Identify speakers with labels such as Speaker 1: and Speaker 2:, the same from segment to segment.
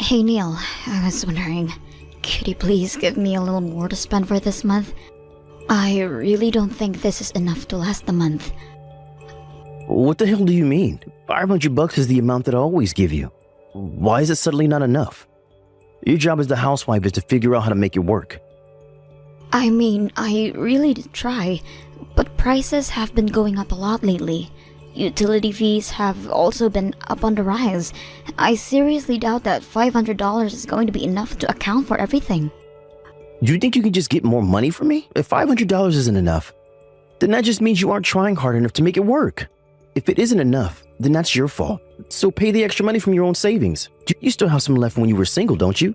Speaker 1: Hey Neil, I was wondering, could you please give me a little more to spend for this month? I really don't think this is enough to last the month.
Speaker 2: What the hell do you mean? $500 is the amount that I always give you. Why is it suddenly not enough? Your job as the housewife is to figure out how to make it work.
Speaker 1: I mean, I really did try, but prices have been going up a lot lately. Utility fees have also been up on the rise. I seriously doubt that $500 is going to be enough to account for everything.
Speaker 2: Do you think you can just get more money from me? If $500 isn't enough, then that just means you aren't trying hard enough to make it work. If it isn't enough, then that's your fault. So pay the extra money from your own savings. You still have some left when you were single, don't you?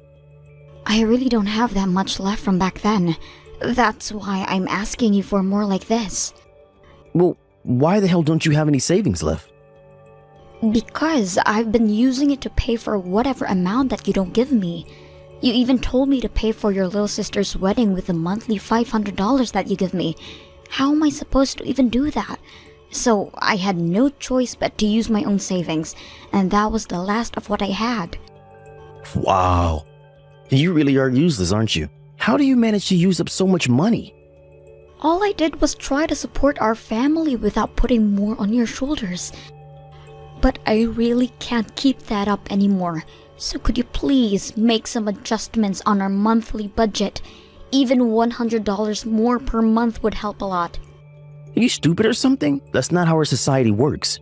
Speaker 1: I really don't have that much left from back then. That's why I'm asking you for more like this.
Speaker 2: Well, why the hell don't you have any savings left?
Speaker 1: Because I've been using it to pay for whatever amount that you don't give me. You even told me to pay for your little sister's wedding with the monthly $500 that you give me. How am I supposed to even do that? So I had no choice but to use my own savings, and that was the last of what I had.
Speaker 2: Wow. You really are useless, aren't you? How do you manage to use up so much money?
Speaker 1: All I did was try to support our family without putting more on your shoulders. But I really can't keep that up anymore. So could you please make some adjustments on our monthly budget? Even $100 more per month would help a lot.
Speaker 2: Are you stupid or something? That's not how our society works.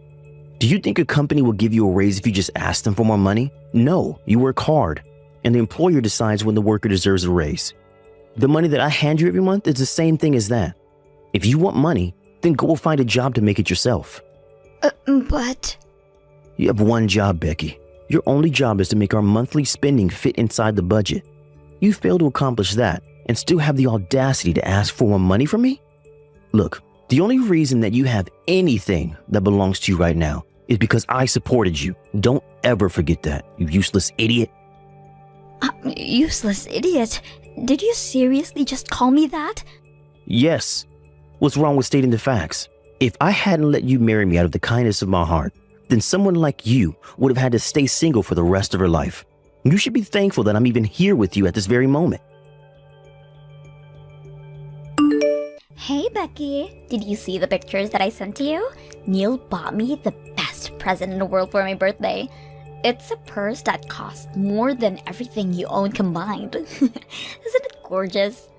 Speaker 2: Do you think a company will give you a raise if you just ask them for more money? No, you work hard, and the employer decides when the worker deserves a raise. The money that I hand you every month is the same thing as that. If you want money, then go find a job to make it yourself.
Speaker 1: But...
Speaker 2: You have one job, Becky. Your only job is to make our monthly spending fit inside the budget. You fail to accomplish that and still have the audacity to ask for more money from me? Look, the only reason that you have anything that belongs to you right now is because I supported you. Don't ever forget that, you useless idiot.
Speaker 1: Useless idiot? Did you seriously just call me that?
Speaker 2: Yes. What's wrong with stating the facts? If I hadn't let you marry me out of the kindness of my heart, then someone like you would have had to stay single for the rest of her life. You should be thankful that I'm even here with you at this very moment.
Speaker 3: Hey Becky, did you see the pictures that I sent to you? Neil bought me the best present in the world for my birthday. It's a purse that costs more than everything you own combined. Isn't it gorgeous?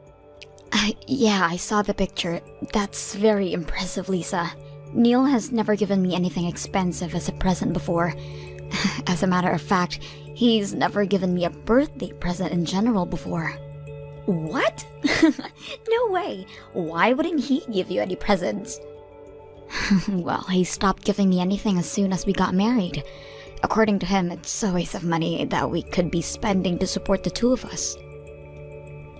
Speaker 1: Yeah, I saw the picture. That's very impressive, Lisa. Neil has never given me anything expensive as a present before. As a matter of fact, he's never given me a birthday present in general before.
Speaker 3: What? No way. Why wouldn't he give you any presents?
Speaker 1: Well, he stopped giving me anything as soon as we got married. According to him, it's a waste of money that we could be spending to support the two of us.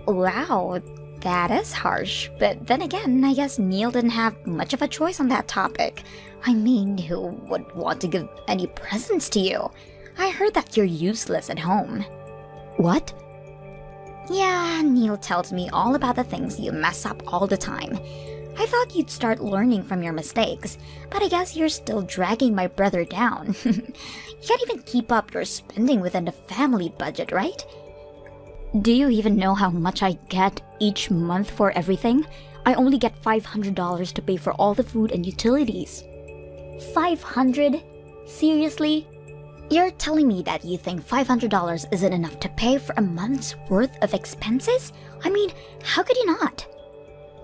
Speaker 3: Wow, that is harsh. But then again, I guess Neil didn't have much of a choice on that topic. I mean, who would want to give any presents to you? I heard that you're useless at home.
Speaker 1: What?
Speaker 3: Yeah, Neil tells me all about the things you mess up all the time. I thought you'd start learning from your mistakes, but I guess you're still dragging my brother down. You can't even keep up your spending within the family budget, right?
Speaker 1: Do you even know how much I get each month for everything? I only get $500 to pay for all the food and utilities.
Speaker 3: $500? Seriously? You're telling me that you think $500 isn't enough to pay for a month's worth of expenses? I mean, how could you not?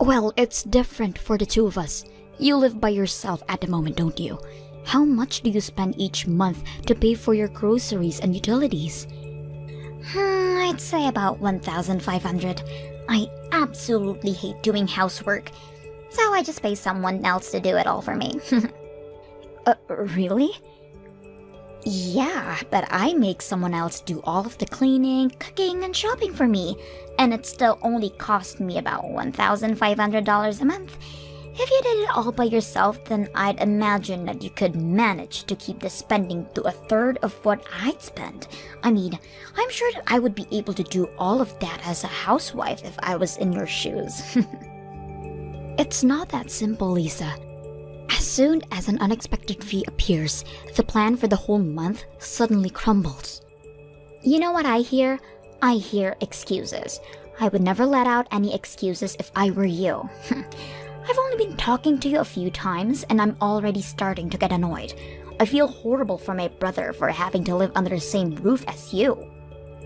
Speaker 1: Well, it's different for the two of us. You live by yourself at the moment, don't you? How much do you spend each month to pay for your groceries and utilities?
Speaker 3: I'd say about $1,500. I absolutely hate doing housework, so I just pay someone else to do it all for me.
Speaker 1: Really?
Speaker 3: Yeah, but I make someone else do all of the cleaning, cooking, and shopping for me, and it still only cost me about $1,500 a month. If you did it all by yourself, then I'd imagine that you could manage to keep the spending to a third of what I'd spend. I mean, I'm sure that I would be able to do all of that as a housewife if I was in your shoes.
Speaker 1: It's not that simple, Lisa. As soon as an unexpected fee appears, the plan for the whole month suddenly crumbles.
Speaker 3: You know what I hear? I hear excuses. I would never let out any excuses if I were you. I've only been talking to you a few times and I'm already starting to get annoyed. I feel horrible for my brother for having to live under the same roof as you.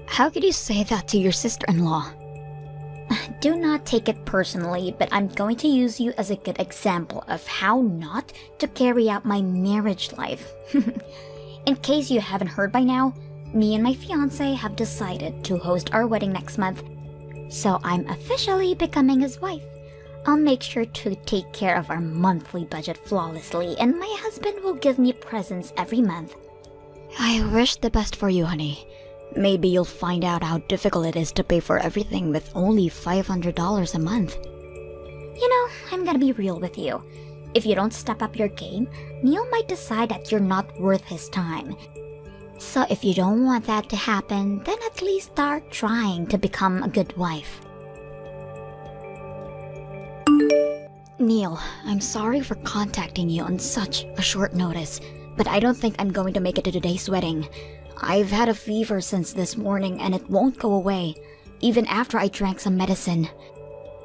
Speaker 1: How could you say that to your sister-in-law?
Speaker 3: Do not take it personally, but I'm going to use you as a good example of how not to carry out my marriage life. In case you haven't heard by now, me and my fiance have decided to host our wedding next month, so I'm officially becoming his wife. I'll make sure to take care of our monthly budget flawlessly, and my husband will give me presents every month.
Speaker 1: I wish the best for you, honey. Maybe you'll find out how difficult it is to pay for everything with only $500 a month.
Speaker 3: You know, I'm gonna be real with you. If you don't step up your game, Neil might decide that you're not worth his time. So if you don't want that to happen, then at least start trying to become a good wife.
Speaker 1: Neil, I'm sorry for contacting you on such a short notice, but I don't think I'm going to make it to today's wedding. I've had a fever since this morning and it won't go away, even after I drank some medicine.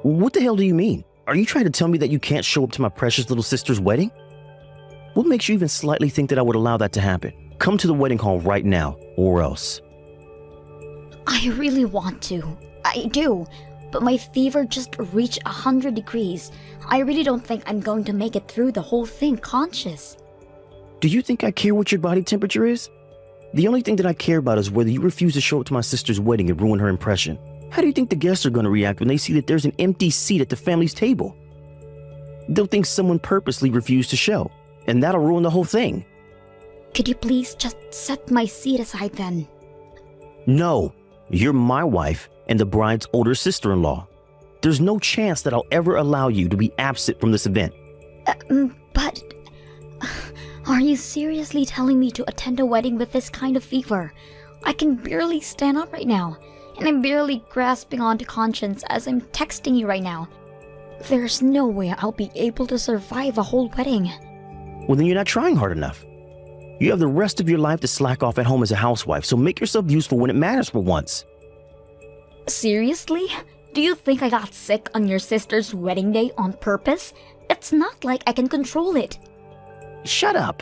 Speaker 2: What the hell do you mean? Are you trying to tell me that you can't show up to my precious little sister's wedding? What makes you even slightly think that I would allow that to happen? Come to the wedding hall right now, or else.
Speaker 1: I really want to. I do. But my fever just reached 100 degrees. I really don't think I'm going to make it through the whole thing conscious.
Speaker 2: Do you think I care what your body temperature is? The only thing that I care about is whether you refuse to show up to my sister's wedding and ruin her impression. How do you think the guests are going to react when they see that there's an empty seat at the family's table? They'll think someone purposely refused to show, and that'll ruin the whole thing.
Speaker 1: Could you please just set my seat aside then?
Speaker 2: No, you're my wife and the bride's older sister-in-law. There's no chance that I'll ever allow you to be absent from this event.
Speaker 1: But... Are you seriously telling me to attend a wedding with this kind of fever? I can barely stand up right now, and I'm barely grasping onto conscience as I'm texting you right now. There's no way I'll be able to survive a whole wedding.
Speaker 2: Well, then you're not trying hard enough. You have the rest of your life to slack off at home as a housewife, so make yourself useful when it matters for once.
Speaker 1: Seriously? Do you think I got sick on your sister's wedding day on purpose? It's not like I can control it.
Speaker 2: Shut up.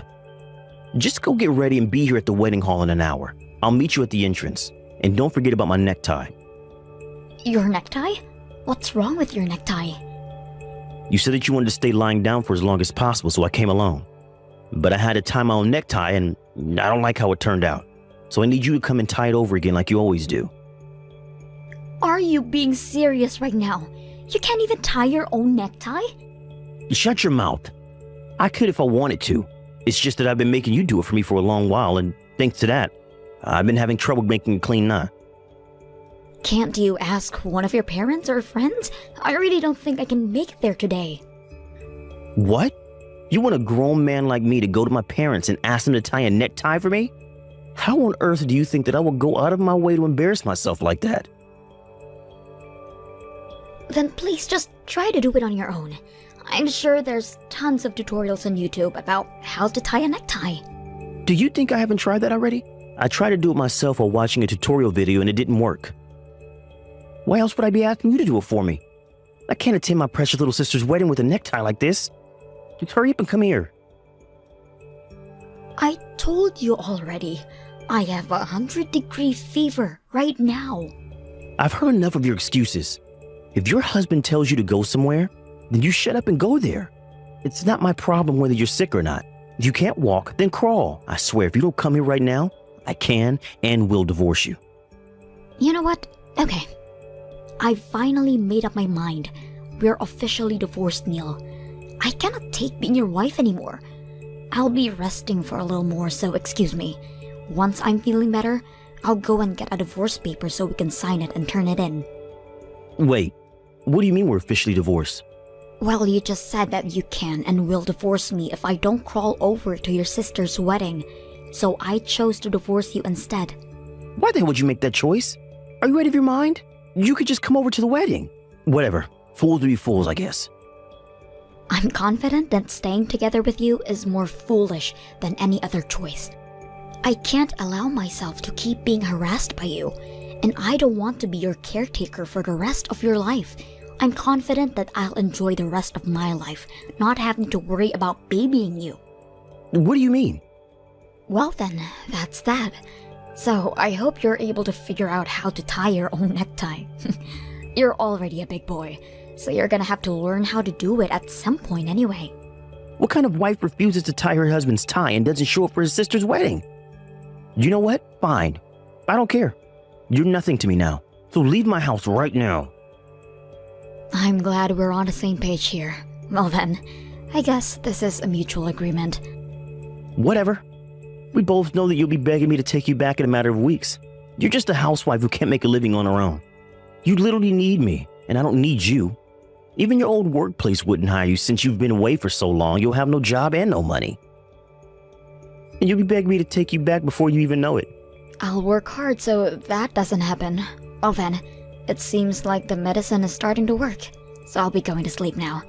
Speaker 2: Just go get ready and be here at the wedding hall in an hour. I'll meet you at the entrance. And don't forget about my necktie.
Speaker 1: Your necktie? What's wrong with your necktie?
Speaker 2: You said that you wanted to stay lying down for as long as possible, so I came along. But I had to tie my own necktie, and I don't like how it turned out. So I need you to come and tie it over again like you always do.
Speaker 1: Are you being serious right now? You can't even tie your own necktie?
Speaker 2: Shut your mouth. I could if I wanted to. It's just that I've been making you do it for me for a long while, and thanks to that, I've been having trouble making a clean knot.
Speaker 1: Can't you ask one of your parents or friends? I really don't think I can make it there today.
Speaker 2: What? You want a grown man like me to go to my parents and ask them to tie a necktie for me? How on earth do you think that I will go out of my way to embarrass myself like that?
Speaker 1: Then please just try to do it on your own. I'm sure there's tons of tutorials on YouTube about how to tie a necktie.
Speaker 2: Do you think I haven't tried that already? I tried to do it myself while watching a tutorial video and it didn't work. Why else would I be asking you to do it for me? I can't attend my precious little sister's wedding with a necktie like this. Just hurry up and come here.
Speaker 1: I told you already. I have a 100-degree fever right now.
Speaker 2: I've heard enough of your excuses. If your husband tells you to go somewhere, then you shut up and go there. It's not my problem whether you're sick or not. If you can't walk, then crawl. I swear, if you don't come here right now, I can and will divorce you.
Speaker 1: You know what? Okay. I finally made up my mind. We're officially divorced, Neil. I cannot take being your wife anymore. I'll be resting for a little more, so excuse me. Once I'm feeling better, I'll go and get a divorce paper so we can sign it and turn it in.
Speaker 2: Wait, what do you mean we're officially divorced?
Speaker 1: Well, you just said that you can and will divorce me if I don't crawl over to your sister's wedding. So I chose to divorce you instead.
Speaker 2: Why the hell would you make that choice? Are you out of your mind? You could just come over to the wedding. Whatever. Fools will be fools, I guess.
Speaker 1: I'm confident that staying together with you is more foolish than any other choice. I can't allow myself to keep being harassed by you, and I don't want to be your caretaker for the rest of your life. I'm confident that I'll enjoy the rest of my life, not having to worry about babying you.
Speaker 2: What do you mean?
Speaker 1: Well then, that's that. So I hope you're able to figure out how to tie your own necktie. You're already a big boy, so you're gonna have to learn how to do it at some point anyway.
Speaker 2: What kind of wife refuses to tie her husband's tie and doesn't show up for his sister's wedding? You know what? Fine. I don't care. You're nothing to me now, so leave my house right now.
Speaker 1: I'm glad we're on the same page here. Well then, I guess this is a mutual agreement.
Speaker 2: Whatever. We both know that you'll be begging me to take you back in a matter of weeks. You're just a housewife who can't make a living on her own. You literally need me, and I don't need you. Even your old workplace wouldn't hire you since you've been away for so long. You'll have no job and no money. And you'll be begging me to take you back before you even know it.
Speaker 1: I'll work hard so that doesn't happen. Well then, it seems like the medicine is starting to work, so I'll be going to sleep now.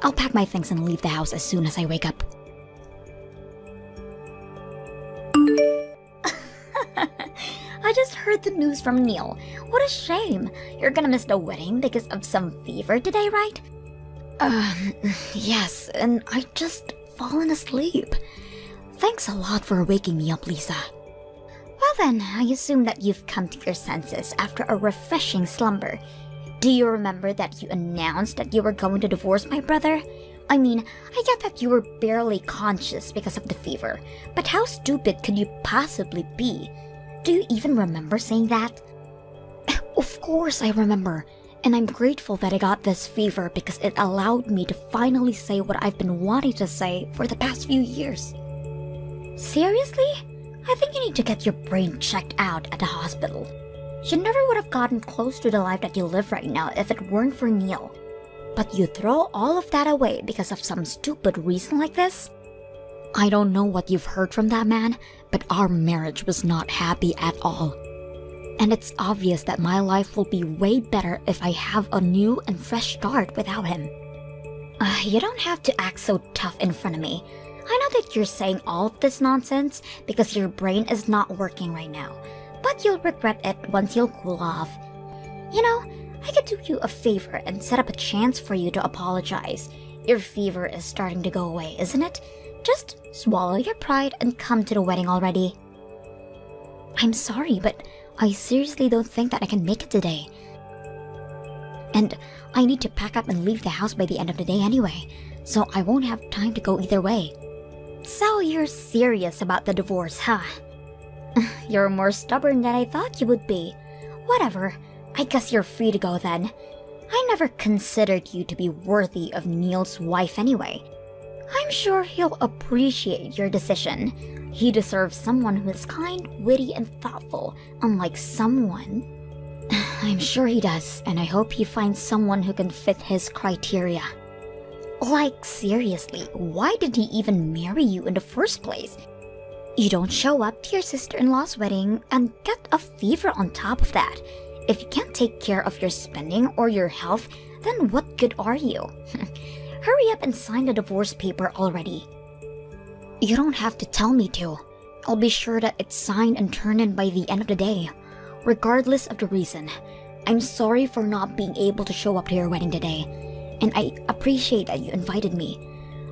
Speaker 1: I'll pack my things and leave the house as soon as I wake up.
Speaker 3: I just heard the news from Neil. What a shame. You're gonna miss the wedding because of some fever today, right?
Speaker 1: Yes, and I just fallen asleep. Thanks a lot for waking me up, Lisa.
Speaker 3: Well then, I assume that you've come to your senses after a refreshing slumber. Do you remember that you announced that you were going to divorce my brother? I mean, I get that you were barely conscious because of the fever, but how stupid could you possibly be? Do you even remember saying that?
Speaker 1: Of course I remember, and I'm grateful that I got this fever because it allowed me to finally say what I've been wanting to say for the past few years.
Speaker 3: Seriously? I think you need to get your brain checked out at the hospital. You never would have gotten close to the life that you live right now if it weren't for Neil. But you throw all of that away because of some stupid reason like this?
Speaker 1: I don't know what you've heard from that man, but our marriage was not happy at all. And it's obvious that my life will be way better if I have a new and fresh start without him.
Speaker 3: You don't have to act so tough in front of me. I know that you're saying all of this nonsense because your brain is not working right now, but you'll regret it once you'll cool off. You know, I could do you a favor and set up a chance for you to apologize. Your fever is starting to go away, isn't it? Just swallow your pride and come to the wedding already.
Speaker 1: I'm sorry, but I seriously don't think that I can make it today. And I need to pack up and leave the house by the end of the day anyway, so I won't have time to go either way.
Speaker 3: So you're serious about the divorce, huh? You're more stubborn than I thought you would be. Whatever, I guess you're free to go then. I never considered you to be worthy of Neil's wife anyway. I'm sure he'll appreciate your decision. He deserves someone who is kind, witty, and thoughtful, unlike someone.
Speaker 1: I'm sure he does, and I hope he finds someone who can fit his criteria.
Speaker 3: Like, seriously, why did he even marry you in the first place? You don't show up to your sister-in-law's wedding and get a fever on top of that. If you can't take care of your spending or your health, then what good are you? Hurry up and sign the divorce paper already.
Speaker 1: You don't have to tell me to. I'll be sure that it's signed and turned in by the end of the day. Regardless of the reason, I'm sorry for not being able to show up to your wedding today, and I appreciate that you invited me.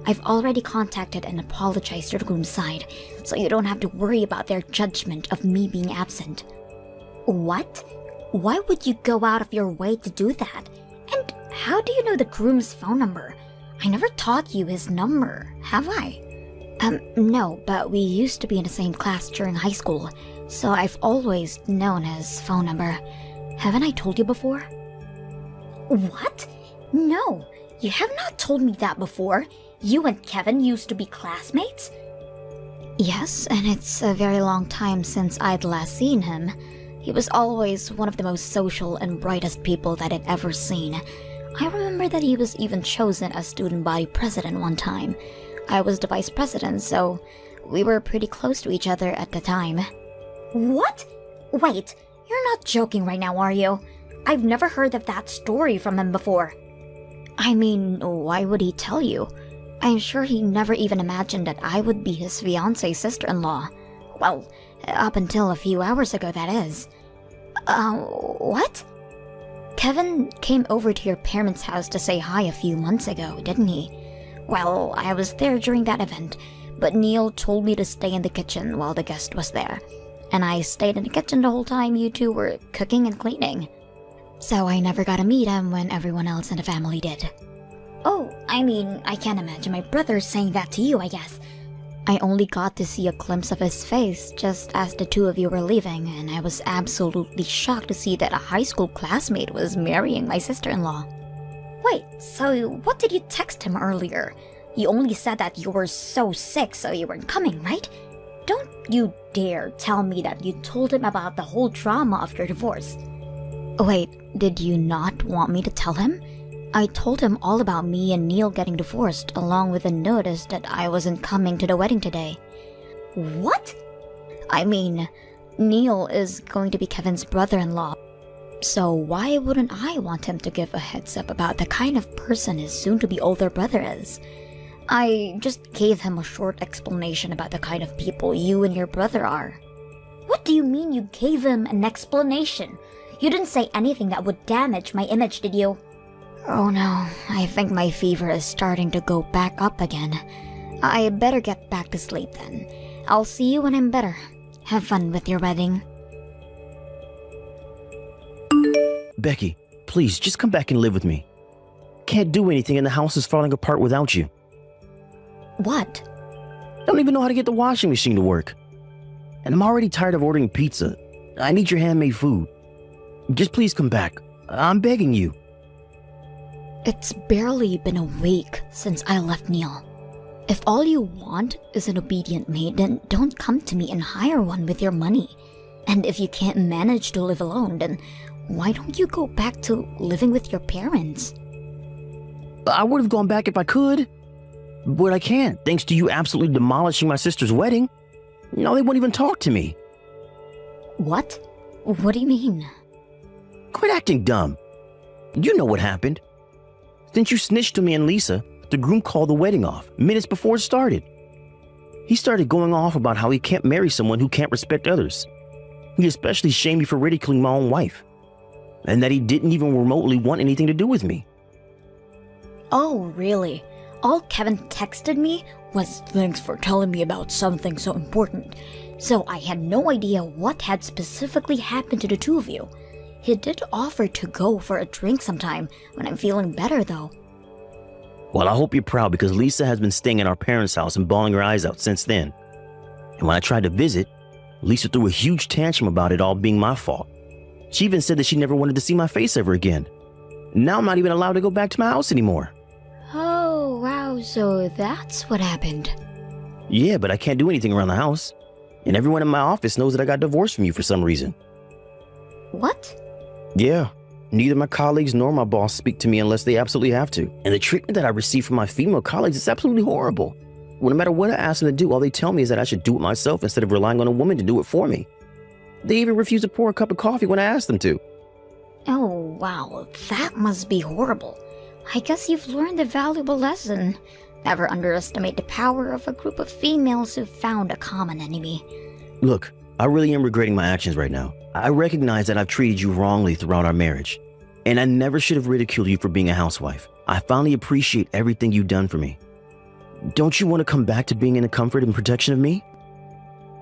Speaker 1: I've already contacted and apologized to the groom's side, so you don't have to worry about their judgment of me being absent.
Speaker 3: What? Why would you go out of your way to do that? And how do you know the groom's phone number? I never taught you his number, have I?
Speaker 1: No, but we used to be in the same class during high school, so I've always known his phone number. Haven't I told you before?
Speaker 3: What? No, you have not told me that before. You and Kevin used to be classmates?
Speaker 1: Yes, and it's a very long time since I'd last seen him. He was always one of the most social and brightest people that I'd ever seen. I remember that he was even chosen as student body president one time. I was the vice president, so we were pretty close to each other at the time.
Speaker 3: What? Wait, you're not joking right now, are you? I've never heard of that story from him before.
Speaker 1: I mean, why would he tell you? I'm sure he never even imagined that I would be his fiancée sister-in-law. Well, up until a few hours ago, that is. What? Kevin came over to your parents' house to say hi a few months ago, didn't he? Well, I was there during that event, but Neil told me to stay in the kitchen while the guest was there. And I stayed in the kitchen the whole time you two were cooking and cleaning. So I never got to meet him when everyone else in the family did. Oh, I mean, I can't imagine my brother saying that to you, I guess. I only got to see a glimpse of his face just as the two of you were leaving, and I was absolutely shocked to see that a high school classmate was marrying my sister-in-law. Wait, so what did you text him earlier? You only said that you were so sick so you weren't coming, right? Don't you dare tell me that you told him about the whole drama of your divorce. Wait, did you not want me to tell him? I told him all about me and Neil getting divorced, along with a notice that I wasn't coming to the wedding today. What? I mean, Neil is going to be Kevin's brother-in-law, so why wouldn't I want him to give a heads up about the kind of person his soon-to-be older brother is? I just gave him a short explanation about the kind of people you and your brother are. What do you mean you gave him an explanation? You didn't say anything that would damage my image, did you? Oh no, I think my fever is starting to go back up again. I better get back to sleep then. I'll see you when I'm better. Have fun with your wedding.
Speaker 2: Becky, please, just come back and live with me. Can't do anything and the house is falling apart without you.
Speaker 1: What?
Speaker 2: I don't even know how to get the washing machine to work. And I'm already tired of ordering pizza. I need your handmade food. Just please come back. I'm begging you.
Speaker 1: It's barely been a week since I left Neil. If all you want is an obedient maid, then don't come to me and hire one with your money. And if you can't manage to live alone, then why don't you go back to living with your parents?
Speaker 2: I would have gone back if I could. But I can't, thanks to you absolutely demolishing my sister's wedding. Now they won't even talk to me.
Speaker 1: What? What do you mean?
Speaker 2: Quit acting dumb. You know what happened. Since you snitched to me and Lisa, the groom called the wedding off minutes before it started. He started going off about how he can't marry someone who can't respect others. He especially shamed me for ridiculing my own wife. And that he didn't even remotely want anything to do with me.
Speaker 1: Oh, really? All Kevin texted me was thanks for telling me about something so important. So I had no idea what had specifically happened to the two of you. He did offer to go for a drink sometime when I'm feeling better, though.
Speaker 2: Well, I hope you're proud because Lisa has been staying at our parents' house and bawling her eyes out since then. And when I tried to visit, Lisa threw a huge tantrum about it all being my fault. She even said that she never wanted to see my face ever again. Now I'm not even allowed to go back to my house anymore.
Speaker 1: Oh, wow, so that's what happened.
Speaker 2: Yeah, but I can't do anything around the house. And everyone in my office knows that I got divorced from you for some reason.
Speaker 1: What?
Speaker 2: Yeah, neither my colleagues nor my boss speak to me unless they absolutely have to. And the treatment that I receive from my female colleagues is absolutely horrible. Well, no matter what I ask them to do, all they tell me is that I should do it myself instead of relying on a woman to do it for me. They even refuse to pour a cup of coffee when I ask them to.
Speaker 1: Oh, wow, that must be horrible. I guess you've learned a valuable lesson. Never underestimate the power of a group of females who've found a common enemy.
Speaker 2: Look, I really am regretting my actions right now. I recognize that I've treated you wrongly throughout our marriage. And I never should have ridiculed you for being a housewife. I finally appreciate everything you've done for me. Don't you want to come back to being in the comfort and protection of me?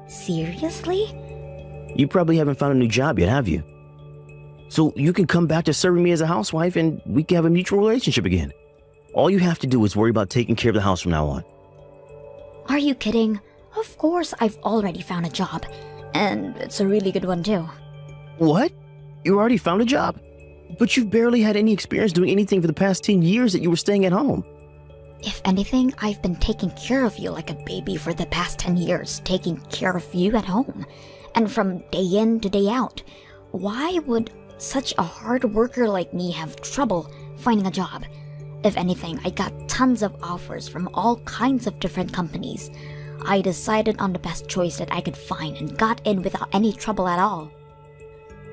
Speaker 1: Seriously?
Speaker 2: You probably haven't found a new job yet, have you? So you can come back to serving me as a housewife and we can have a mutual relationship again. All you have to do is worry about taking care of the house from now on.
Speaker 1: Are you kidding? Of course I've already found a job. And it's a really good one too.
Speaker 2: What? You already found a job? But you've barely had any experience doing anything for the past 10 years that you were staying at home.
Speaker 1: If anything, I've been taking care of you like a baby for the past 10 years, taking care of you at home. And from day in to day out. Why would such a hard worker like me have trouble finding a job? If anything, I got tons of offers from all kinds of different companies. I decided on the best choice that I could find and got in without any trouble at all.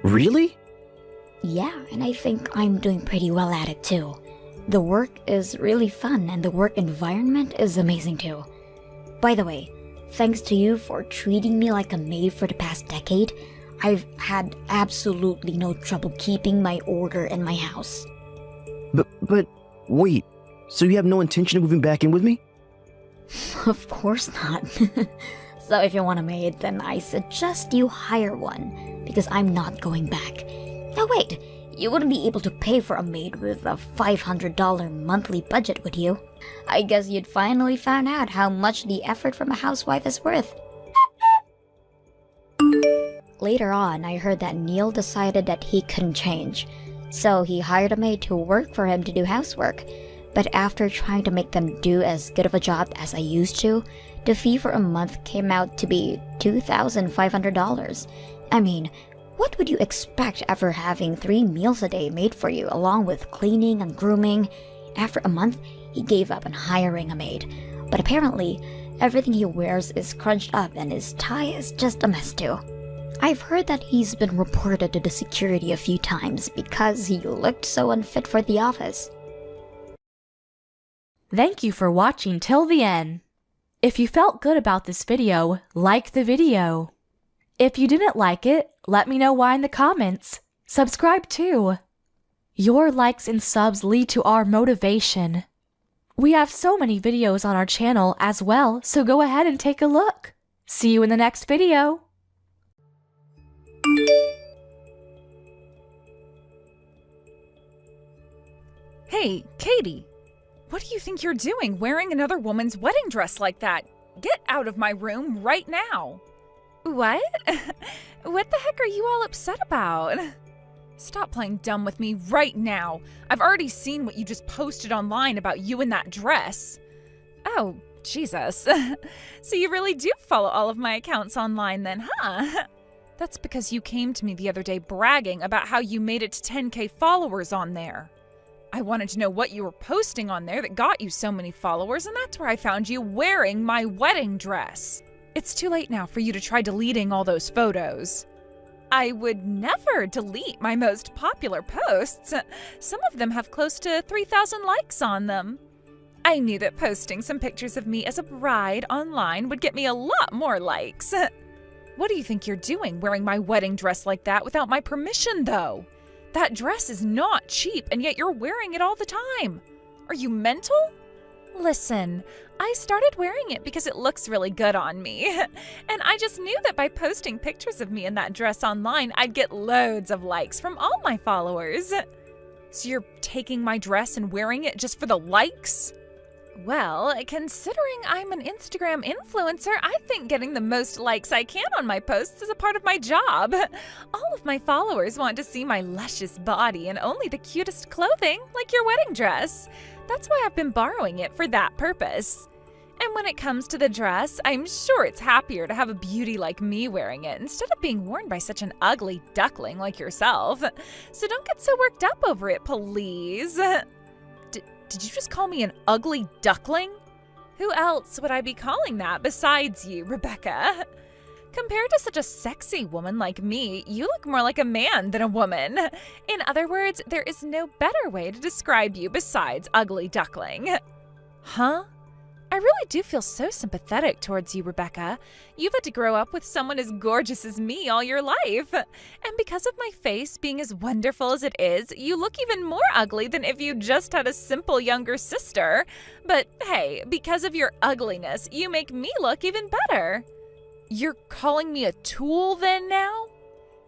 Speaker 2: Really?
Speaker 1: Yeah, and I think I'm doing pretty well at it too. The work is really fun and the work environment is amazing too. By the way, Thanks to you for treating me like a maid for the past decade, I've had absolutely no trouble keeping my order in my house.
Speaker 2: But wait, so you have no intention of moving back in with me?
Speaker 1: Of course not. So if you want a maid, then I suggest you hire one, because I'm not going back. Now wait, you wouldn't be able to pay for a maid with a $500 monthly budget, would you? I guess you'd finally found out how much the effort from a housewife is worth. Later on, I heard that Neil decided that he couldn't change, so he hired a maid to work for him to do housework. But after trying to make them do as good of a job as I used to, the fee for a month came out to be $2,500. I mean, what would you expect after having 3 meals a day made for you, along with cleaning and grooming? After a month, he gave up on hiring a maid. But apparently, everything he wears is crunched up and his tie is just a mess too. I've heard that he's been reported to the security a few times because he looked so unfit for the office.
Speaker 4: Thank you for watching till the end. If you felt good about this video, like the video. If you didn't like it, let me know why in the comments. Subscribe too. Your likes and subs lead to our motivation. We have so many videos on our channel as well, so go ahead and take a look. See you in the next video.
Speaker 5: Hey, Katie! What do you think you're doing wearing another woman's wedding dress like that? Get out of my room right now! What? What the heck are you all upset about? Stop playing dumb with me right now. I've already seen what you just posted online about you in that dress. Oh, Jesus. So you really do follow all of my accounts online then, huh? That's because you came to me the other day bragging about how you made it to 10K followers on there. I wanted to know what you were posting on there that got you so many followers, and that's where I found you wearing my wedding dress. It's too late now for you to try deleting all those photos. I would never delete my most popular posts. Some of them have close to 3,000 likes on them. I knew that posting some pictures of me as a bride online would get me a lot more likes. What do you think you're doing wearing my wedding dress like that without my permission, though? That dress is not cheap, and yet you're wearing it all the time. Are you mental? Listen, I started wearing it because it looks really good on me. And I just knew that by posting pictures of me in that dress online, I'd get loads of likes from all my followers. So you're taking my dress and wearing it just for the likes? Well, considering I'm an Instagram influencer, I think getting the most likes I can on my posts is a part of my job. All of my followers want to see my luscious body and only the cutest clothing, like your wedding dress. That's why I've been borrowing it for that purpose. And when it comes to the dress, I'm sure it's happier to have a beauty like me wearing it instead of being worn by such an ugly duckling like yourself. So don't get so worked up over it, please. Did you just call me an ugly duckling? Who else would I be calling that besides you, Rebecca? Compared to such a sexy woman like me, you look more like a man than a woman. In other words, there is no better way to describe you besides ugly duckling. Huh? I really do feel so sympathetic towards you, Rebecca. You've had to grow up with someone as gorgeous as me all your life. And because of my face being as wonderful as it is, you look even more ugly than if you just had a simple younger sister. But hey, because of your ugliness, you make me look even better. You're calling me a tool then now?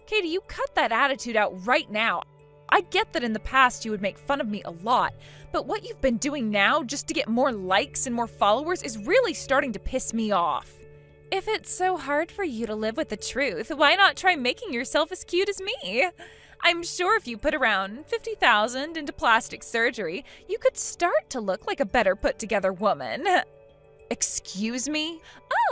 Speaker 5: Katie, you cut that attitude out right now. I get that in the past you would make fun of me a lot, but what you've been doing now just to get more likes and more followers is really starting to piss me off. If it's so hard for you to live with the truth, why not try making yourself as cute as me? I'm sure if you put around $50,000 into plastic surgery, you could start to look like a better put-together woman. Excuse me?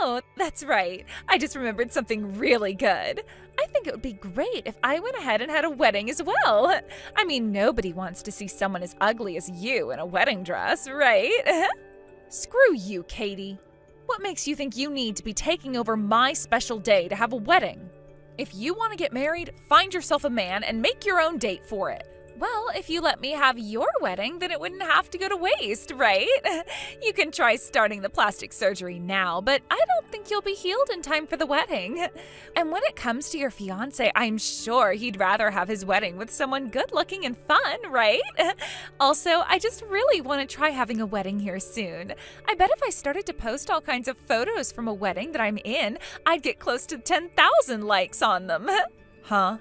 Speaker 5: Oh, that's right. I just remembered something really good. I think it would be great if I went ahead and had a wedding as well. I mean, nobody wants to see someone as ugly as you in a wedding dress, right? Screw you, Katie. What makes you think you need to be taking over my special day to have a wedding? If you want to get married, find yourself a man and make your own date for it. Well, if you let me have your wedding, then it wouldn't have to go to waste, right? You can try starting the plastic surgery now, but I don't think you'll be healed in time for the wedding. And when it comes to your fiance, I'm sure he'd rather have his wedding with someone good-looking and fun, right? Also, I just really want to try having a wedding here soon. I bet if I started to post all kinds of photos from a wedding that I'm in, I'd get close to 10,000 likes on them. Huh?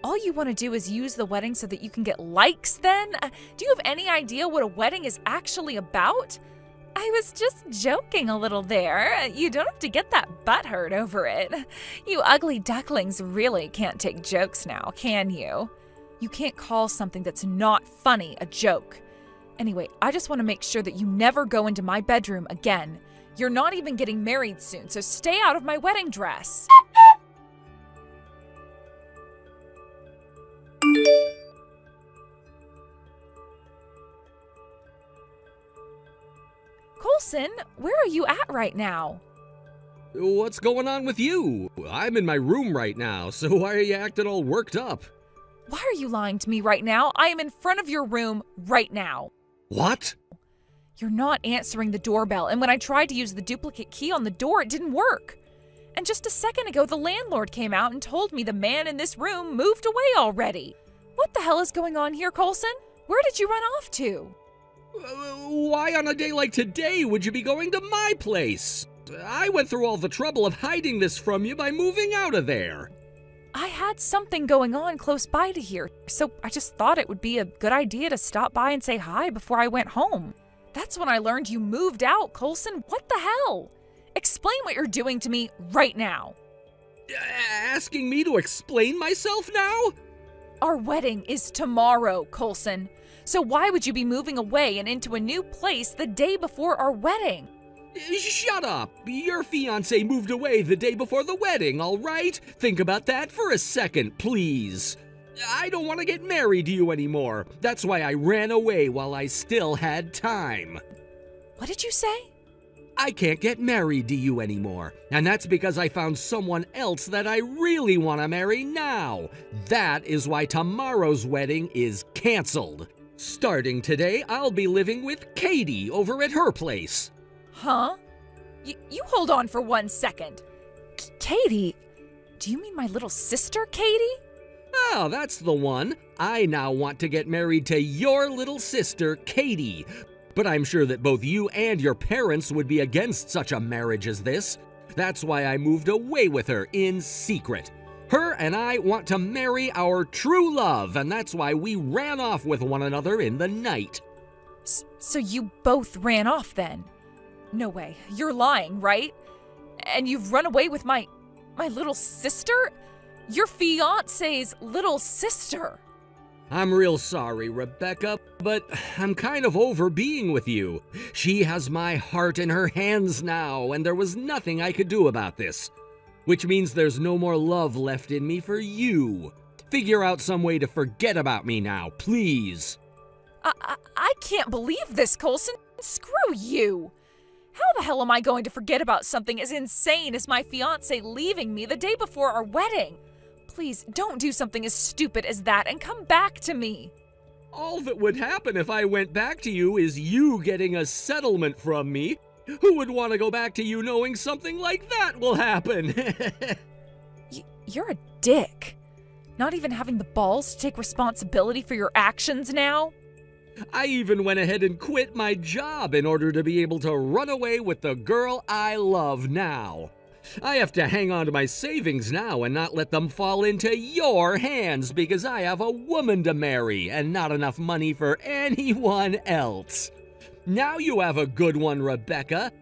Speaker 5: All you want to do is use the wedding so that you can get likes then? Do you have any idea what a wedding is actually about? I was just joking a little there. You don't have to get that butthurt over it. You ugly ducklings really can't take jokes now, can you? You can't call something that's not funny a joke. Anyway, I just want to make sure that you never go into my bedroom again. You're not even getting married soon, so stay out of my wedding dress. Colson, where are you at right now?
Speaker 6: What's going on with you? I'm in my room right now, so why are you acting all worked up?
Speaker 5: Why are you lying to me right now? I am in front of your room right now.
Speaker 6: What?
Speaker 5: You're not answering the doorbell, and when I tried to use the duplicate key on the door, it didn't work. And just a second ago, the landlord came out and told me the man in this room moved away already. What the hell is going on here, Colson? Where did you run off to?
Speaker 6: Why on a day like today would you be going to my place? I went through all the trouble of hiding this from you by moving out of there.
Speaker 5: I had something going on close by to here, so I just thought it would be a good idea to stop by and say hi before I went home. That's when I learned you moved out, Colson. What the hell? Explain what you're doing to me right now.
Speaker 6: Asking me to explain myself now?
Speaker 5: Our wedding is tomorrow, Colson. So why would you be moving away and into a new place the day before our wedding?
Speaker 6: Shut up! Your fiancé moved away the day before the wedding, all right? Think about that for a second, please. I don't want to get married to you anymore. That's why I ran away while I still had time.
Speaker 5: What did you say?
Speaker 6: I can't get married to you anymore, and that's because I found someone else that I really want to marry now. That is why tomorrow's wedding is canceled. Starting today, I'll be living with Katie over at her place.
Speaker 5: Huh? You hold on for 1 second. Katie? Do you mean my little sister, Katie?
Speaker 6: Oh, that's the one. I now want to get married to your little sister, Katie. But I'm sure that both you and your parents would be against such a marriage as this. That's why I moved away with her in secret. Her and I want to marry our true love, and that's why we ran off with one another in the night.
Speaker 5: So you both ran off then? No way. You're lying, right? And you've run away with my little sister? Your fiance's little sister.
Speaker 6: I'm real sorry, Rebecca, but I'm kind of over being with you. She has my heart in her hands now, and there was nothing I could do about this. Which means there's no more love left in me for you. Figure out some way to forget about me now, please.
Speaker 5: I can't believe this, Colson. Screw you. How the hell am I going to forget about something as insane as my fiancé leaving me the day before our wedding? Please don't do something as stupid as that and come back to me.
Speaker 6: All that would happen if I went back to you is you getting a settlement from me. Who would want to go back to you knowing something like that will happen?
Speaker 5: You're a dick. Not even having the balls to take responsibility for your actions now?
Speaker 6: I even went ahead and quit my job in order to be able to run away with the girl I love now. I have to hang on to my savings now and not let them fall into your hands because I have a woman to marry and not enough money for anyone else. Now you have a good one, Rebecca.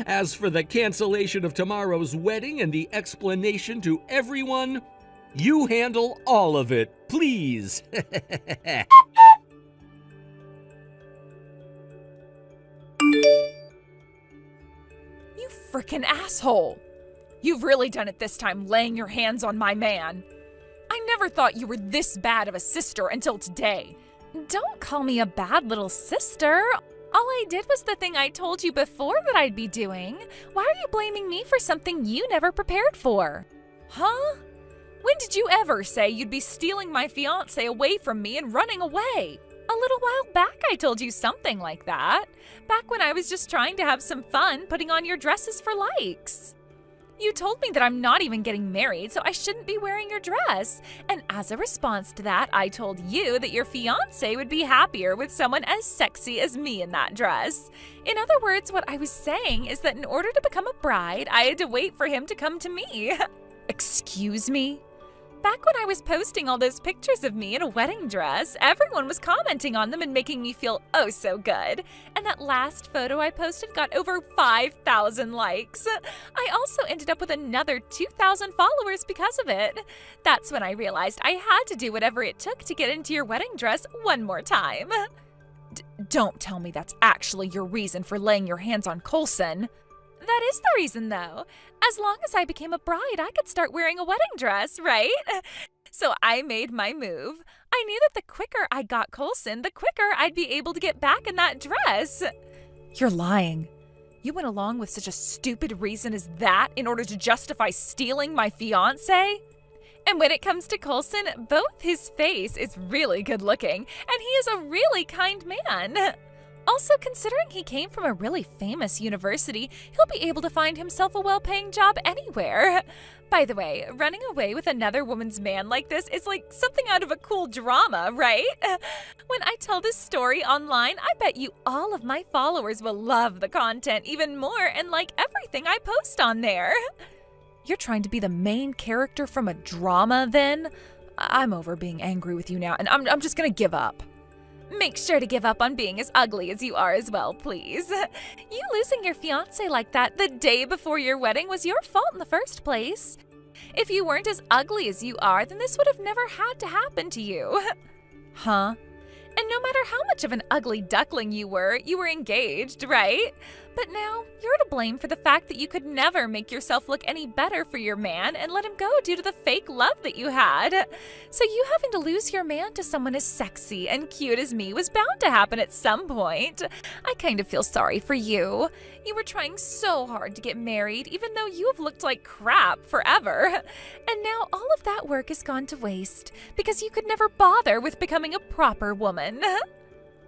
Speaker 6: As for the cancellation of tomorrow's wedding and the explanation to everyone, you handle all of it, please.
Speaker 5: You frickin' asshole. You've really done it this time, laying your hands on my man. I never thought you were this bad of a sister until today. Don't call me a bad little sister. All I did was the thing I told you before that I'd be doing. Why are you blaming me for something you never prepared for? Huh? When did you ever say you'd be stealing my fiancé away from me and running away? A little while back I told you something like that. Back when I was just trying to have some fun putting on your dresses for likes. You told me that I'm not even getting married, so I shouldn't be wearing your dress. And as a response to that, I told you that your fiancé would be happier with someone as sexy as me in that dress. In other words, what I was saying is that in order to become a bride, I had to wait for him to come to me. Excuse me? Back when I was posting all those pictures of me in a wedding dress, everyone was commenting on them and making me feel oh so good. And that last photo I posted got over 5,000 likes. I also ended up with another 2,000 followers because of it. That's when I realized I had to do whatever it took to get into your wedding dress one more time. Don't tell me that's actually your reason for laying your hands on Coulson. That is the reason, though. As long as I became a bride, I could start wearing a wedding dress, right? So I made my move. I knew that the quicker I got Coulson, the quicker I'd be able to get back in that dress. You're lying. You went along with such a stupid reason as that in order to justify stealing my fiancé? And when it comes to Coulson, both his face is really good looking, and he is a really kind man. Also, considering he came from a really famous university, he'll be able to find himself a well-paying job anywhere. By the way, running away with another woman's man like this is like something out of a cool drama, right? When I tell this story online, I bet you all of my followers will love the content even more and like everything I post on there. You're trying to be the main character from a drama, then? I'm over being angry with you now, and I'm just gonna give up. Make sure to give up on being as ugly as you are as well, please. You losing your fiancé like that the day before your wedding was your fault in the first place. If you weren't as ugly as you are, then this would have never had to happen to you. Huh? And no matter how much of an ugly duckling you were engaged, right? But now, you're to blame for the fact that you could never make yourself look any better for your man and let him go due to the fake love that you had. So you having to lose your man to someone as sexy and cute as me was bound to happen at some point. I kind of feel sorry for you. You were trying so hard to get married, even though you have looked like crap forever. And now all of that work has gone to waste because you could never bother with becoming a proper woman.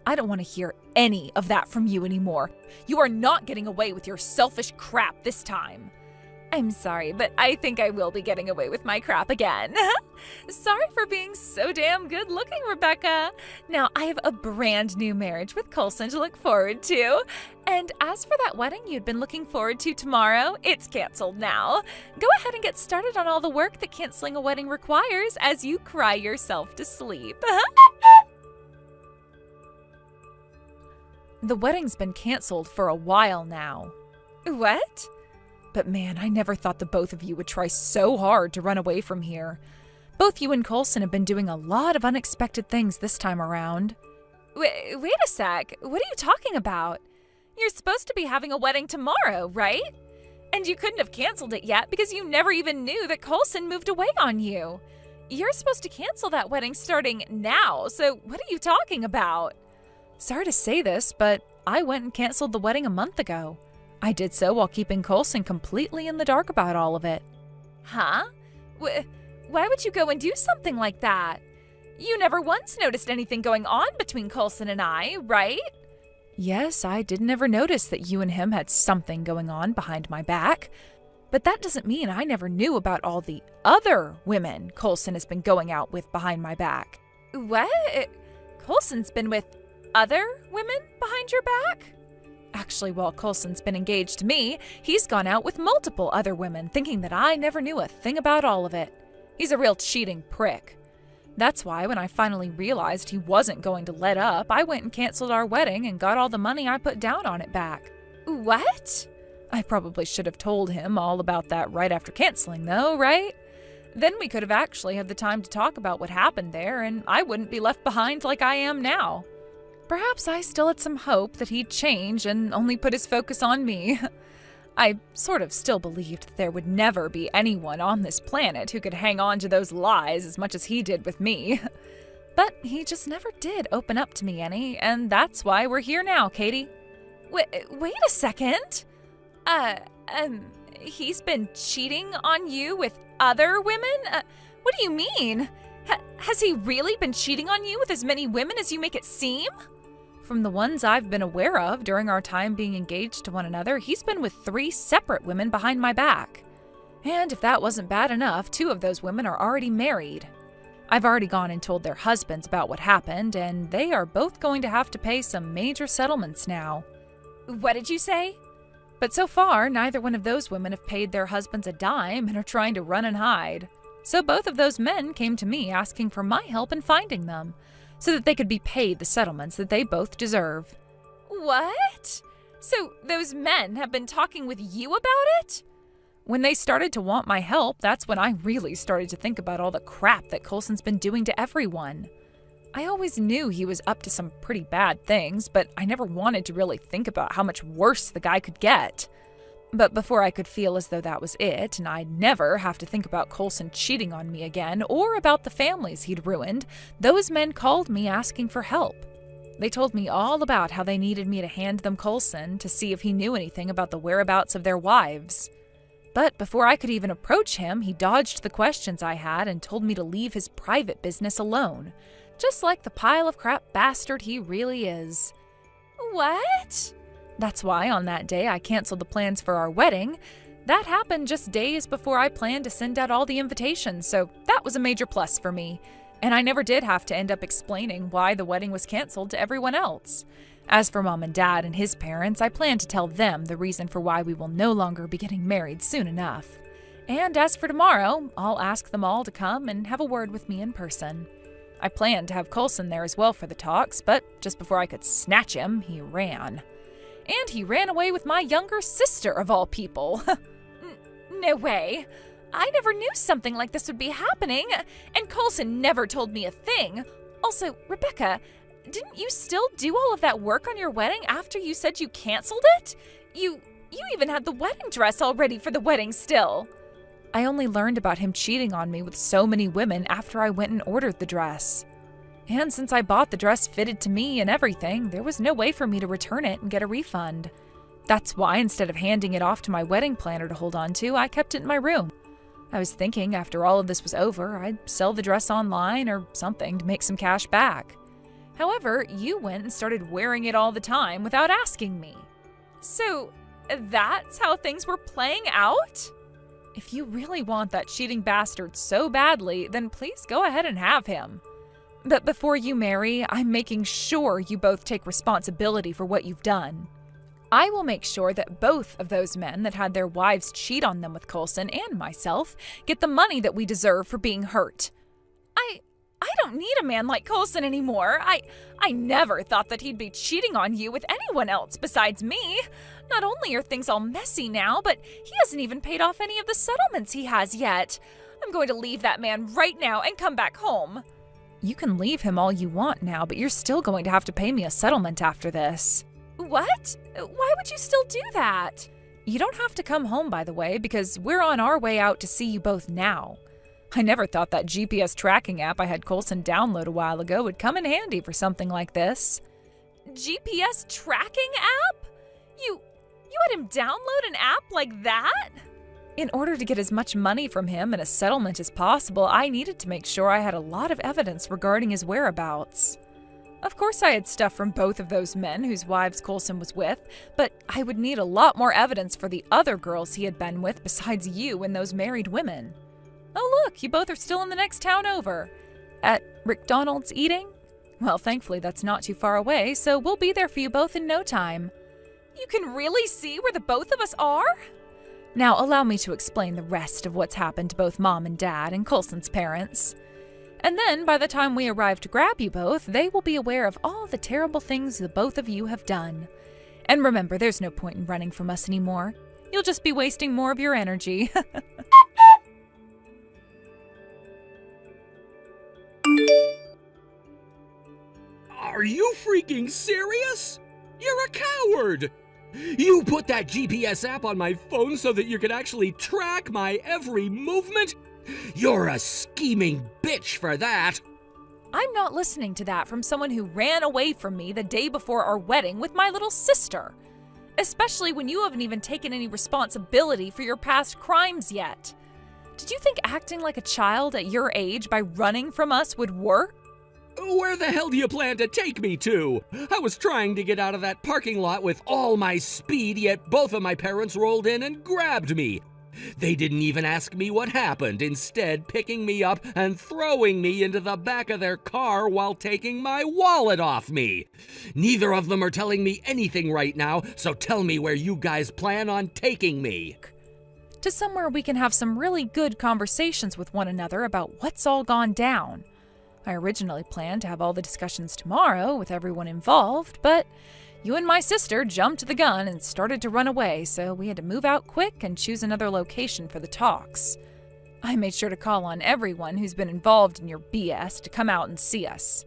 Speaker 5: I don't want to hear any of that from you anymore. You are not getting away with your selfish crap this time. I'm sorry, but I think I will be getting away with my crap again. Sorry for being so damn good looking, Rebecca. Now, I have a brand new marriage with Coulson to look forward to. And as for that wedding you'd been looking forward to tomorrow, it's canceled now. Go ahead and get started on all the work that canceling a wedding requires as you cry yourself to sleep. The wedding's been canceled for a while now. What? But man, I never thought the both of you would try so hard to run away from here. Both you and Coulson have been doing a lot of unexpected things this time around. Wait a sec. What are you talking about? You're supposed to be having a wedding tomorrow, right? And you couldn't have canceled it yet because you never even knew that Coulson moved away on you. You're supposed to cancel that wedding starting now, so what are you talking about? Sorry to say this, but I went and canceled the wedding a month ago. I did so while keeping Coulson completely in the dark about all of it. Huh? Why would you go and do something like that? You never once noticed anything going on between Coulson and I, right? Yes, I didn't ever notice that you and him had something going on behind my back. But that doesn't mean I never knew about all the other women Coulson has been going out with behind my back. What? Coulson's been with other women behind your back? Actually, while Coulson's been engaged to me, he's gone out with multiple other women, thinking that I never knew a thing about all of it. He's a real cheating prick. That's why when I finally realized he wasn't going to let up, I went and canceled our wedding and got all the money I put down on it back. What? I probably should have told him all about that right after canceling, though, right? Then we could have actually had the time to talk about what happened there, and I wouldn't be left behind like I am now. Perhaps I still had some hope that he'd change and only put his focus on me. I sort of still believed that there would never be anyone on this planet who could hang on to those lies as much as he did with me. But he just never did open up to me any, and that's why we're here now, Katie. Wait a second. He's been cheating on you with other women? What do you mean? Has he really been cheating on you with as many women as you make it seem? From the ones I've been aware of during our time being engaged to one another, he's been with 3 separate women behind my back. And if that wasn't bad enough, 2 of those women are already married. I've already gone and told their husbands about what happened, and they are both going to have to pay some major settlements now. What did you say? But so far, neither one of those women have paid their husbands a dime and are trying to run and hide. So both of those men came to me asking for my help in finding them, so that they could be paid the settlements that they both deserve. What? So those men have been talking with you about it? When they started to want my help, that's when I really started to think about all the crap that Coulson's been doing to everyone. I always knew he was up to some pretty bad things, but I never wanted to really think about how much worse the guy could get. But before I could feel as though that was it, and I'd never have to think about Coulson cheating on me again, or about the families he'd ruined, those men called me asking for help. They told me all about how they needed me to hand them Coulson to see if he knew anything about the whereabouts of their wives. But before I could even approach him, he dodged the questions I had and told me to leave his private business alone, just like the pile of crap bastard he really is. What? That's why on that day I canceled the plans for our wedding. That happened just days before I planned to send out all the invitations, so that was a major plus for me. And I never did have to end up explaining why the wedding was canceled to everyone else. As for Mom and Dad and his parents, I plan to tell them the reason for why we will no longer be getting married soon enough. And as for tomorrow, I'll ask them all to come and have a word with me in person. I planned to have Coulson there as well for the talks, but just before I could snatch him, he ran. And he ran away with my younger sister, of all people. No way. I never knew something like this would be happening, and Coulson never told me a thing. Also, Rebecca, didn't you still do all of that work on your wedding after you said you canceled it? You even had the wedding dress all ready for the wedding still. I only learned about him cheating on me with so many women after I went and ordered the dress. And since I bought the dress fitted to me and everything, there was no way for me to return it and get a refund. That's why instead of handing it off to my wedding planner to hold on to, I kept it in my room. I was thinking after all of this was over, I'd sell the dress online or something to make some cash back. However, you went and started wearing it all the time without asking me. So that's how things were playing out? If you really want that cheating bastard so badly, then please go ahead and have him. But before you marry, I'm making sure you both take responsibility for what you've done. I will make sure that both of those men that had their wives cheat on them with Coulson and myself get the money that we deserve for being hurt. I don't need a man like Coulson anymore. I never thought that he'd be cheating on you with anyone else besides me. Not only are things all messy now, but he hasn't even paid off any of the settlements he has yet. I'm going to leave that man right now and come back home. You can leave him all you want now, but you're still going to have to pay me a settlement after this. What? Why would you still do that? You don't have to come home, by the way, because we're on our way out to see you both now. I never thought that GPS tracking app I had Coulson download a while ago would come in handy for something like this. GPS tracking app? You had him download an app like that? In order to get as much money from him and a settlement as possible, I needed to make sure I had a lot of evidence regarding his whereabouts. Of course I had stuff from both of those men whose wives Coulson was with, but I would need a lot more evidence for the other girls he had been with besides you and those married women. Oh look, you both are still in the next town over. At McDonald's eating? Well, thankfully that's not too far away, so we'll be there for you both in no time. You can really see where the both of us are? Now allow me to explain the rest of what's happened to both Mom and Dad and Coulson's parents. And then, by the time we arrive to grab you both, they will be aware of all the terrible things the both of you have done. And remember, there's no point in running from us anymore. You'll just be wasting more of your energy.
Speaker 6: Are you freaking serious? You're a coward! You put that GPS app on my phone so that you could actually track my every movement? You're a scheming bitch for that.
Speaker 5: I'm not listening to that from someone who ran away from me the day before our wedding with my little sister. Especially when you haven't even taken any responsibility for your past crimes yet. Did you think acting like a child at your age by running from us would work?
Speaker 6: Where the hell do you plan to take me to? I was trying to get out of that parking lot with all my speed, yet both of my parents rolled in and grabbed me. They didn't even ask me what happened, instead picking me up and throwing me into the back of their car while taking my wallet off me. Neither of them are telling me anything right now, so tell me where you guys plan on taking me.
Speaker 5: To somewhere we can have some really good conversations with one another about what's all gone down. I originally planned to have all the discussions tomorrow with everyone involved, but you and my sister jumped the gun and started to run away, so we had to move out quick and choose another location for the talks. I made sure to call on everyone who's been involved in your BS to come out and see us.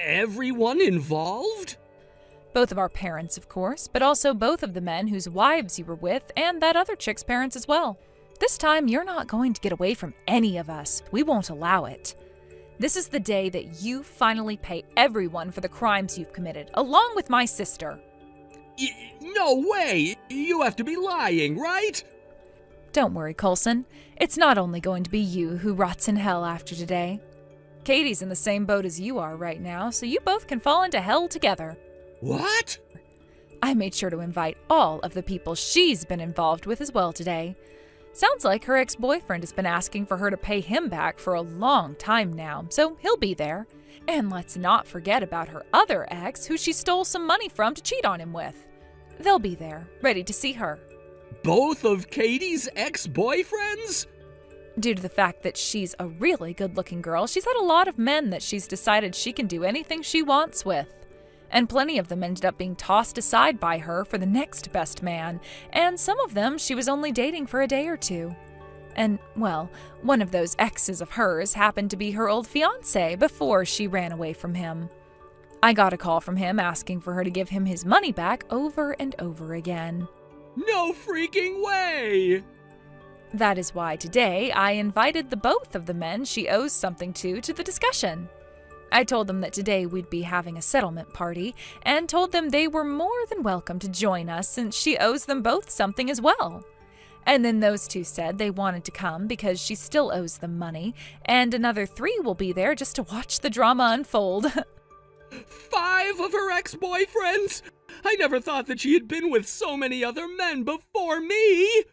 Speaker 6: Everyone involved?
Speaker 5: Both of our parents, of course, but also both of the men whose wives you were with and that other chick's parents as well. This time, you're not going to get away from any of us. We won't allow it. This is the day that you finally pay everyone for the crimes you've committed, along with my sister.
Speaker 6: No way! You have to be lying, right?
Speaker 5: Don't worry, Coulson. It's not only going to be you who rots in hell after today. Katie's in the same boat as you are right now, so you both can fall into hell together.
Speaker 6: What?
Speaker 5: I made sure to invite all of the people she's been involved with as well today. Sounds like her ex-boyfriend has been asking for her to pay him back for a long time now, so he'll be there. And let's not forget about her other ex, who she stole some money from to cheat on him with. They'll be there, ready to see her.
Speaker 6: Both of Katie's ex-boyfriends?
Speaker 5: Due to the fact that she's a really good-looking girl, she's had a lot of men that she's decided she can do anything she wants with. And plenty of them ended up being tossed aside by her for the next best man, and some of them she was only dating for a day or two. And, well, one of those exes of hers happened to be her old fiance before she ran away from him. I got a call from him asking for her to give him his money back over and over again.
Speaker 6: No freaking way!
Speaker 5: That is why today I invited the both of the men she owes something to the discussion. I told them that today we'd be having a settlement party, and told them they were more than welcome to join us since she owes them both something as well. And then those two said they wanted to come because she still owes them money, and another 3 will be there just to watch the drama unfold.
Speaker 6: 5 of her ex-boyfriends? I never thought that she had been with so many other men before me!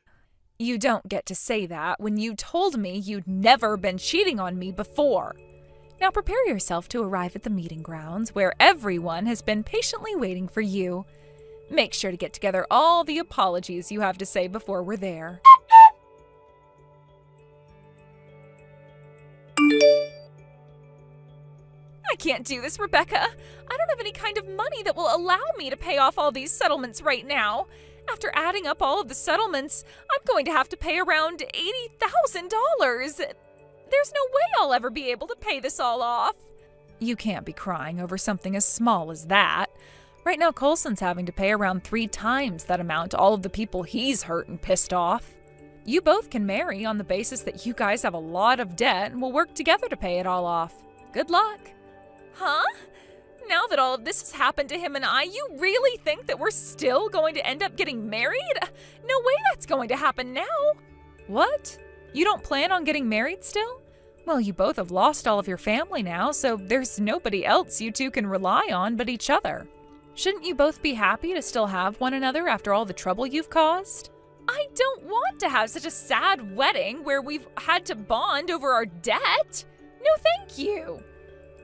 Speaker 5: You don't get to say that when you told me you'd never been cheating on me before. Now prepare yourself to arrive at the meeting grounds where everyone has been patiently waiting for you. Make sure to get together all the apologies you have to say before we're there. I can't do this, Rebecca. I don't have any kind of money that will allow me to pay off all these settlements right now. After adding up all of the settlements, I'm going to have to pay around $80,000. There's no way I'll ever be able to pay this all off. You can't be crying over something as small as that. Right now, Coulson's having to pay around 3 times that amount to all of the people he's hurt and pissed off. You both can marry on the basis that you guys have a lot of debt and will work together to pay it all off. Good luck. Huh? Now that all of this has happened to him and I, you really think that we're still going to end up getting married? No way that's going to happen now. What? You don't plan on getting married still? Well, you both have lost all of your family now, so there's nobody else you two can rely on but each other. Shouldn't you both be happy to still have one another after all the trouble you've caused? I don't want to have such a sad wedding where we've had to bond over our debt. No, thank you.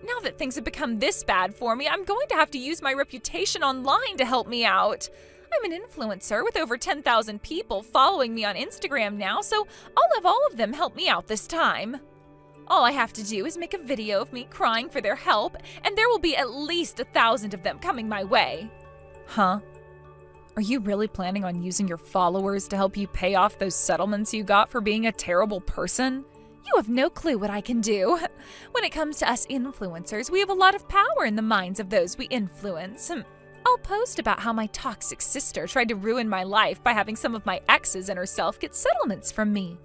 Speaker 5: Now that things have become this bad for me, I'm going to have to use my reputation online to help me out. I'm an influencer with over 10,000 people following me on Instagram now, so I'll have all of them help me out this time. All I have to do is make a video of me crying for their help, and there will be at least 1,000 of them coming my way. Huh? Are you really planning on using your followers to help you pay off those settlements you got for being a terrible person? You have no clue what I can do. When it comes to us influencers, we have a lot of power in the minds of those we influence. I'll post about how my toxic sister tried to ruin my life by having some of my exes and herself get settlements from me.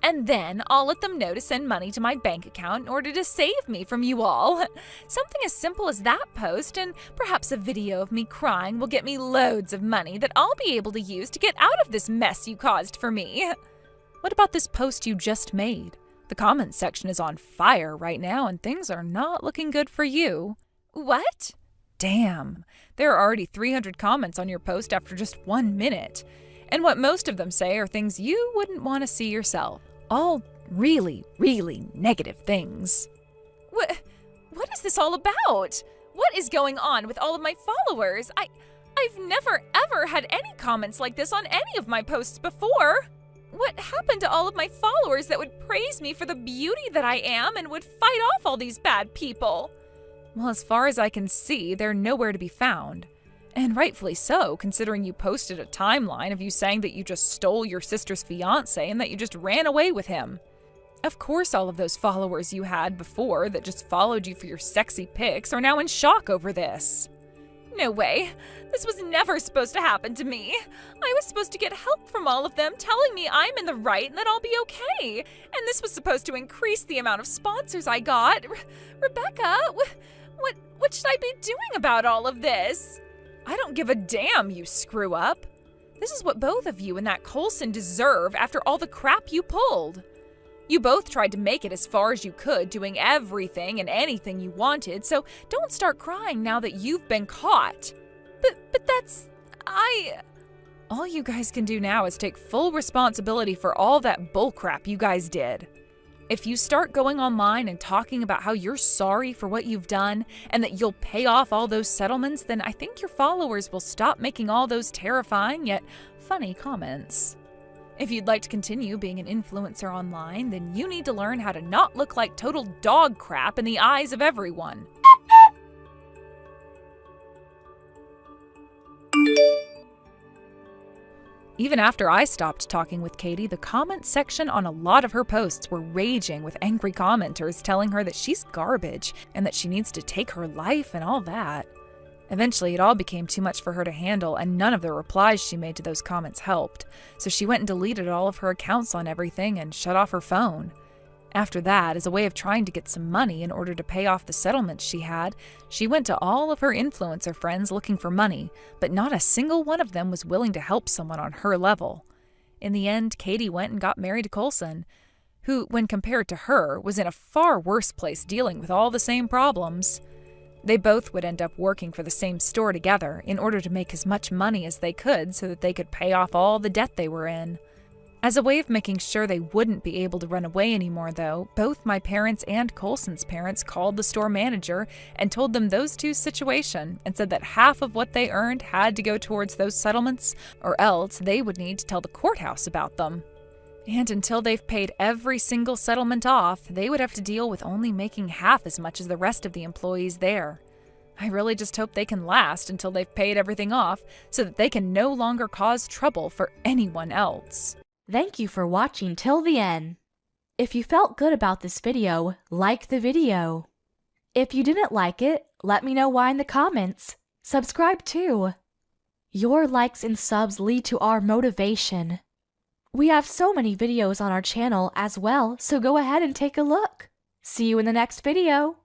Speaker 5: And then I'll let them know to send money to my bank account in order to save me from you all. Something as simple as that post and perhaps a video of me crying will get me loads of money that I'll be able to use to get out of this mess you caused for me. What about this post you just made? The comments section is on fire right now and things are not looking good for you. What? Damn, there are already 300 comments on your post after just 1 minute. And what most of them say are things you wouldn't want to see yourself. All really, really negative things. What is this all about? What is going on with all of my followers? I've never ever had any comments like this on any of my posts before. What happened to all of my followers that would praise me for the beauty that I am and would fight off all these bad people? Well, as far as I can see, they're nowhere to be found. And rightfully so, considering you posted a timeline of you saying that you just stole your sister's fiance and that you just ran away with him. Of course, all of those followers you had before that just followed you for your sexy pics are now in shock over this. No way. This was never supposed to happen to me. I was supposed to get help from all of them telling me I'm in the right and that I'll be okay. And this was supposed to increase the amount of sponsors I got. Rebecca, what should I be doing about all of this? I don't give a damn, you screw up. This is what both of you and that Coulson deserve after all the crap you pulled. You both tried to make it as far as you could, doing everything and anything you wanted, so don't start crying now that you've been caught. But that's... All you guys can do now is take full responsibility for all that bullcrap you guys did. If you start going online and talking about how you're sorry for what you've done and that you'll pay off all those settlements, then I think your followers will stop making all those terrifying yet funny comments. If you'd like to continue being an influencer online, then you need to learn how to not look like total dog crap in the eyes of everyone. Even after I stopped talking with Katie, the comments section on a lot of her posts were raging with angry commenters telling her that she's garbage and that she needs to take her life and all that. Eventually, it all became too much for her to handle, and none of the replies she made to those comments helped, so she went and deleted all of her accounts on everything and shut off her phone. After that, as a way of trying to get some money in order to pay off the settlements she had, she went to all of her influencer friends looking for money, but not a single one of them was willing to help someone on her level. In the end, Katie went and got married to Coulson, who, when compared to her, was in a far worse place dealing with all the same problems. They both would end up working for the same store together in order to make as much money as they could so that they could pay off all the debt they were in. As a way of making sure they wouldn't be able to run away anymore, though, both my parents and Coulson's parents called the store manager and told them those two's situation and said that half of what they earned had to go towards those settlements, or else they would need to tell the courthouse about them. And until they've paid every single settlement off, they would have to deal with only making half as much as the rest of the employees there. I really just hope they can last until they've paid everything off so that they can no longer cause trouble for anyone else.
Speaker 4: Thank you for watching till the end. If you felt good about this video, like the video. If you didn't like it, let me know why in the comments. Subscribe too. Your likes and subs lead to our motivation. We have so many videos on our channel as well, so go ahead and take a look. See you in the next video.